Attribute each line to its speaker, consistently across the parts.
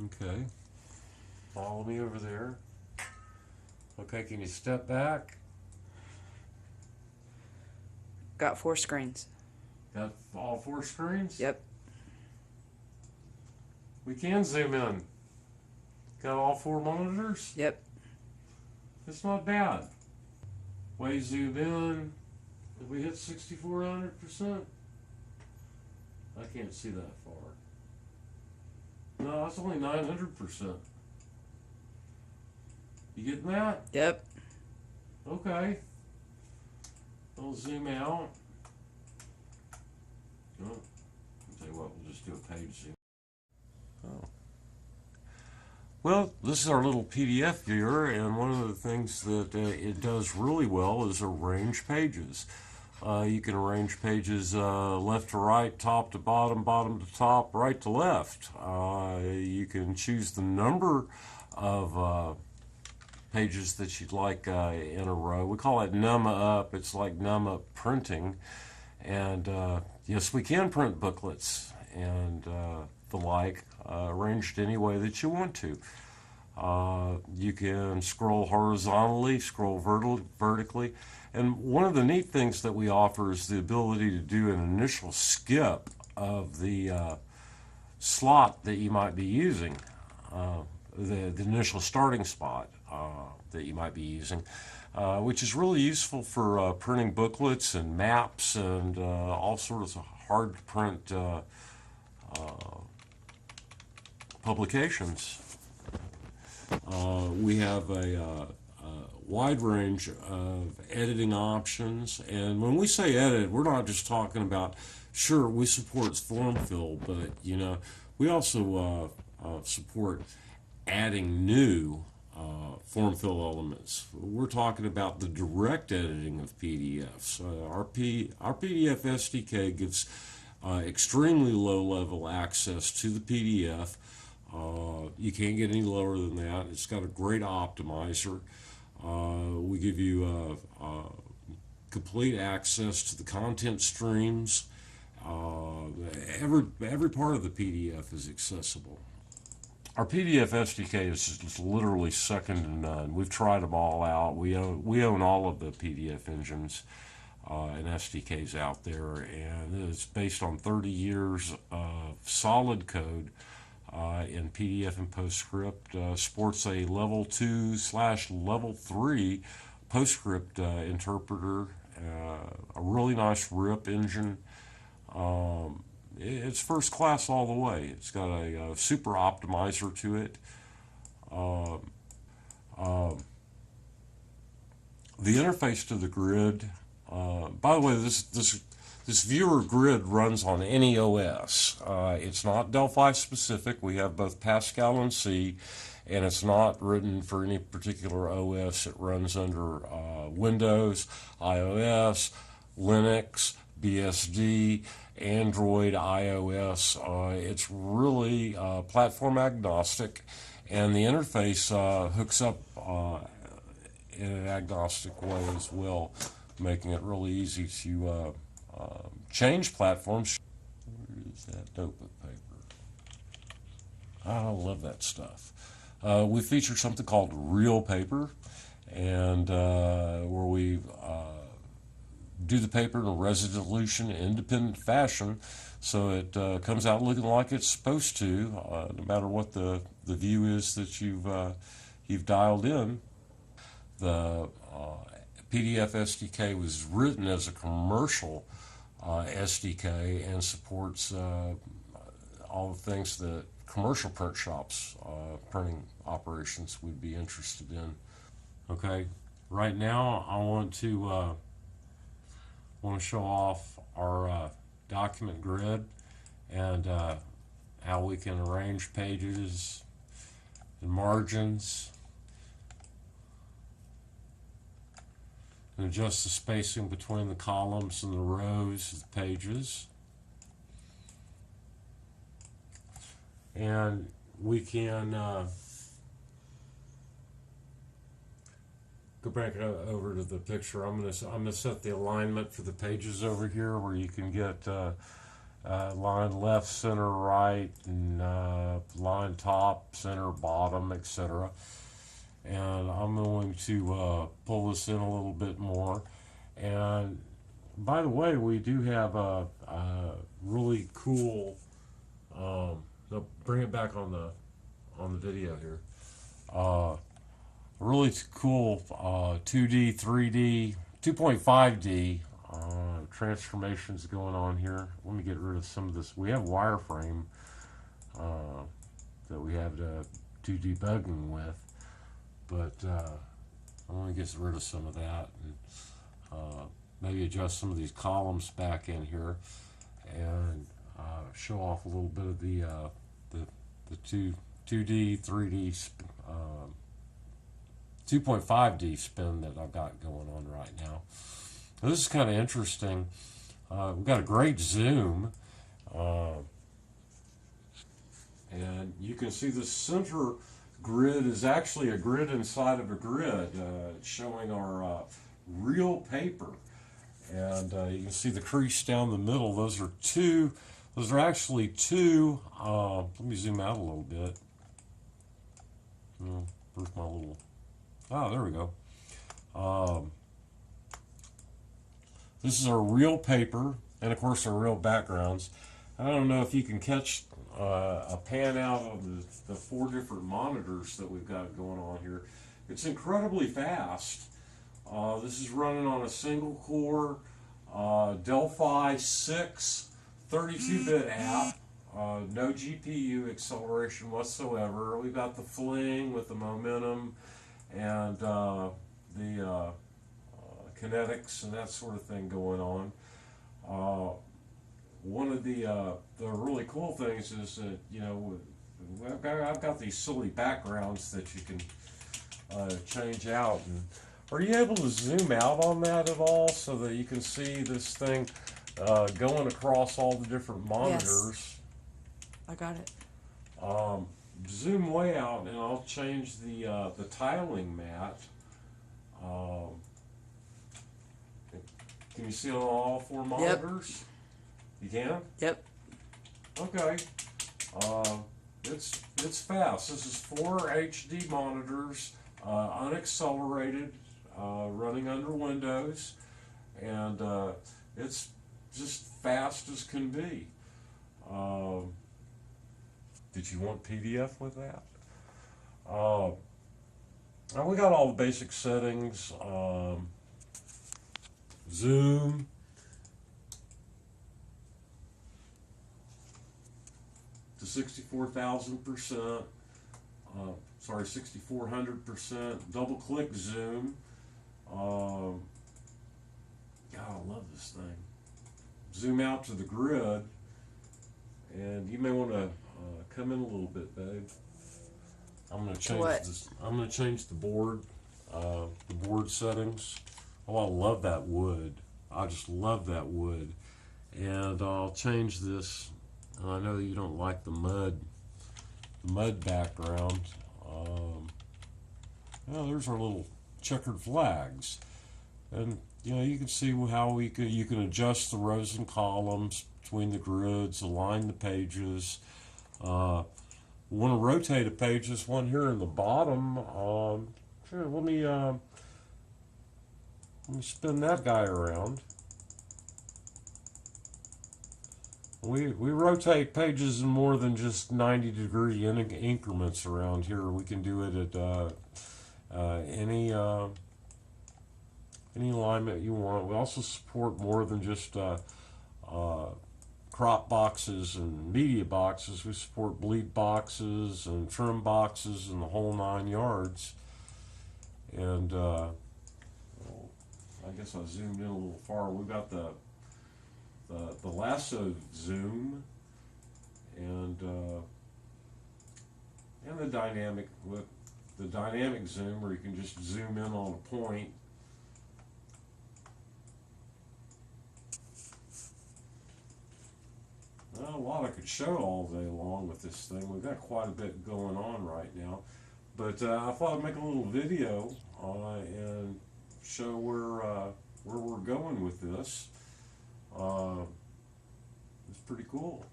Speaker 1: Okay. Follow me over there. Okay, can you step back?
Speaker 2: Got 4 screens.
Speaker 1: Got all 4 screens?
Speaker 2: Yep.
Speaker 1: We can zoom in. Got all 4 monitors?
Speaker 2: Yep.
Speaker 1: It's not bad. Way zoom in. Did we hit 6400%? I can't see that far. No, that's only 900%. You getting that?
Speaker 2: Yep.
Speaker 1: Okay. I'll zoom out. Oh, I'll tell you what, we'll just do a page zoom. Oh. Well, this is our little PDF viewer, and one of the things that it does really well is arrange pages. You can arrange pages left to right, top to bottom, bottom to top, right to left. You can choose the number of pages that you'd like in a row. We call it num up. It's like num up printing. And yes, we can print booklets and the like, arranged any way that you want to. You can scroll horizontally, scroll vertically. And one of the neat things that we offer is the ability to do an initial skip of the slot that you might be using, the initial starting spot that you might be using, which is really useful for printing booklets and maps and all sorts of hard to print publications. We have a wide range of editing options, and when we say edit, we're not just talking about, sure, we support form fill, but we also support adding new form fill elements. We're talking about the direct editing of PDFs. Our PDF SDK gives extremely low-level access to the PDF. You can't get any lower than that. It's got a great optimizer. We give you complete access to the content streams. Every part of the PDF is accessible. Our PDF SDK is just literally second to none. We've tried them all out. We own all of the PDF engines and SDKs out there, and it's based on 30 years of solid code in PDF and PostScript. Sports a level 2/level 3 PostScript interpreter, a really nice RIP engine. It's first class all the way. It's got a super optimizer to it. The interface to the grid. By the way, this viewer grid runs on any OS. It's not Delphi specific. We have both Pascal and C, and it's not written for any particular OS. It runs under Windows, iOS, Linux, BSD, Android, iOS. It's really platform agnostic, and the interface hooks up in an agnostic way as well, making it really easy to change platforms. Where is that notebook paper? I love that stuff. We feature something called Real Paper, and where we do the paper in a resolution independent fashion, so it comes out looking like it's supposed to, no matter what the view is that you've dialed in. The PDF SDK was written as a commercial SDK and supports all the things that commercial print shops, printing operations would be interested in. Okay, right now I want to show off our document grid and how we can arrange pages and margins and adjust the spacing between the columns and the rows of the pages. And we can go back over to the picture. I'm gonna set the alignment for the pages over here, where you can get line left, center, right, and line top, center, bottom, etc. And I'm going to pull this in a little bit more. And by the way, we do have a really cool. No, bring it back on the video here. Really cool 2D, 3D, 2.5D transformations going on here. Let me get rid of some of this. We have wireframe uh, that we have to do debugging with, but I want to get rid of some of that and maybe adjust some of these columns back in here and show off a little bit of the 2D, 3D, 2.5D spin that I've got going on right now. Now, this is kind of interesting. We've got a great zoom, and you can see the center grid is actually a grid inside of a grid, showing our real paper. And you can see the crease down the middle. Those are actually two. Let me zoom out a little bit. Where's my little? Oh, there we go. This is our real paper, and of course our real backgrounds. I don't know if you can catch a pan out of the four different monitors that we've got going on here. It's incredibly fast. This is running on a single core Delphi 6 32-bit app. No GPU acceleration whatsoever. We've got the fling with the momentum and the kinetics and that sort of thing going on. One of the really cool things is that, you know, I've got these silly backgrounds that you can change out. And are you able to zoom out on that at all so that you can see this thing going across all the different monitors?
Speaker 2: Yes. I got it.
Speaker 1: Zoom way out, and I'll change the tiling mat. Can you see on all four monitors? You can?
Speaker 2: Yep.
Speaker 1: Okay. It's fast. This is 4 HD monitors, unaccelerated, running under Windows, and it's just fast as can be. Did you want PDF with that? Now we got all the basic settings. Zoom. To 64,000%, sorry, 6,400%. Double click zoom. God, I love this thing. Zoom out to the grid, and you may want to come in a little bit, babe. I'm going to change this. I'm going to change the board settings. Oh, I love that wood. I just love that wood, and I'll change this. And I know that you don't like the mud background. There's our little checkered flags, and you know you can see how you can adjust the rows and columns between the grids, align the pages. Want to rotate a page? This one here in the bottom. Sure, let me spin that guy around. We rotate pages in more than just 90-degree increments around here. We can do it at any alignment you want. We also support more than just crop boxes and media boxes. We support bleed boxes and trim boxes and the whole 9 yards. And I guess I zoomed in a little far. We've got the lasso zoom and the dynamic zoom, where you can just zoom in on a point. Not a lot I could show all day long with this thing. We've got quite a bit going on right now, but I thought I'd make a little video and show where we're going with this. It's pretty cool.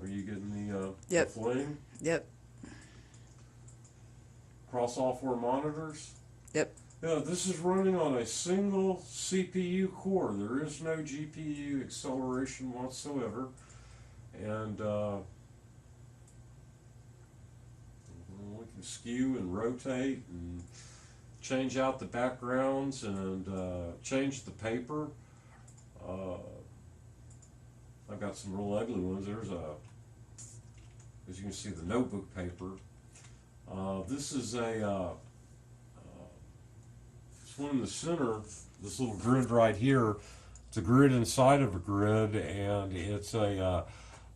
Speaker 1: Are you getting the
Speaker 2: Yep.
Speaker 1: flame?
Speaker 2: Yep.
Speaker 1: Cross software monitors?
Speaker 2: Yep.
Speaker 1: Yeah, this is running on a single CPU core. There is no GPU acceleration whatsoever. And we can skew and rotate and change out the backgrounds and change the paper. I've got some real ugly ones. There's as you can see, the notebook paper. This is this one in the center, this little grid right here. It's a grid inside of a grid, and it's a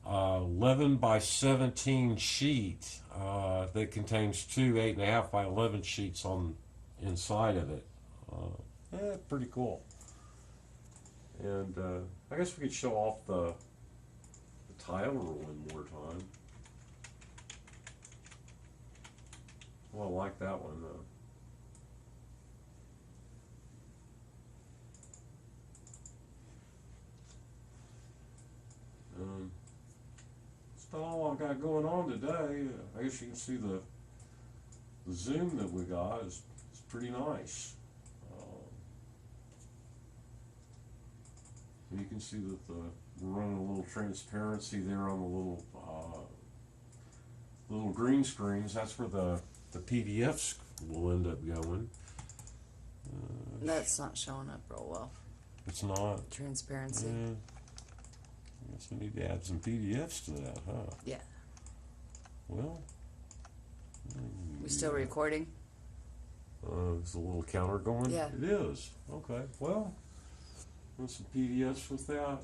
Speaker 1: 11 by 17 sheet that contains two 8.5 by 11 sheets on inside of it. Pretty cool. And I guess we could show off the tile rule one more time. Well, I like that one though. That's about all I've got going on today. I guess you can see the zoom that we got is pretty nice. You can see that we're running a little transparency there on the little green screens. That's where the PDFs will end up going.
Speaker 2: That's not showing up real well.
Speaker 1: It's not.
Speaker 2: Transparency.
Speaker 1: I guess we need to add some PDFs to that, huh?
Speaker 2: Yeah.
Speaker 1: Well.
Speaker 2: We still recording?
Speaker 1: Is the little counter going?
Speaker 2: Yeah.
Speaker 1: It is. Okay. Well, want some PDFs with that?